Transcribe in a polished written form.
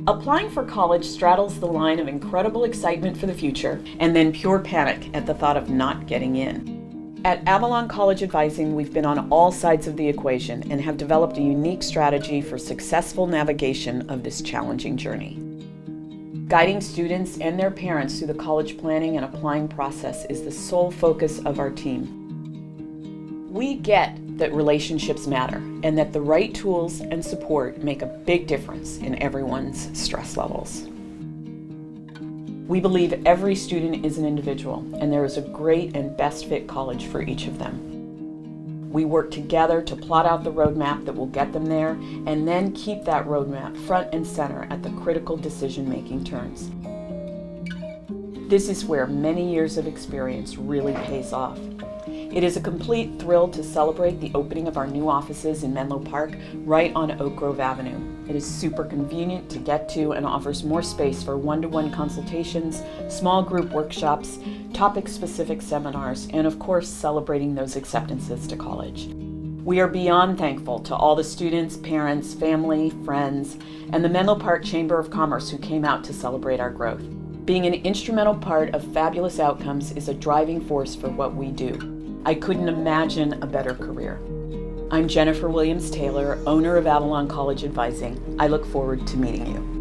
Applying for college straddles the line of incredible excitement for the future and then pure panic at the thought of not getting in. At Avalon College Advising, we've been on all sides of the equation and have developed a unique strategy for successful navigation of this challenging journey. Guiding students and their parents through the college planning and applying process is the sole focus of our team. We get that relationships matter and that the right tools and support make a big difference in everyone's stress levels. We believe every student is an individual and there is a great and best fit college for each of them. We work together to plot out the roadmap that will get them there and then keep that roadmap front and center at the critical decision-making turns. This is where many years of experience really pays off. It is a complete thrill to celebrate the opening of our new offices in Menlo Park right on Oak Grove Avenue. It is super convenient to get to and offers more space for one-to-one consultations, small group workshops, topic-specific seminars, and of course celebrating those acceptances to college. We are beyond thankful to all the students, parents, family, friends, and the Menlo Park Chamber of Commerce who came out to celebrate our growth. Being an instrumental part of fabulous outcomes is a driving force for what we do. I couldn't imagine a better career. I'm Jennifer Williams-Taylor, owner of Avalon College Advising. I look forward to meeting you.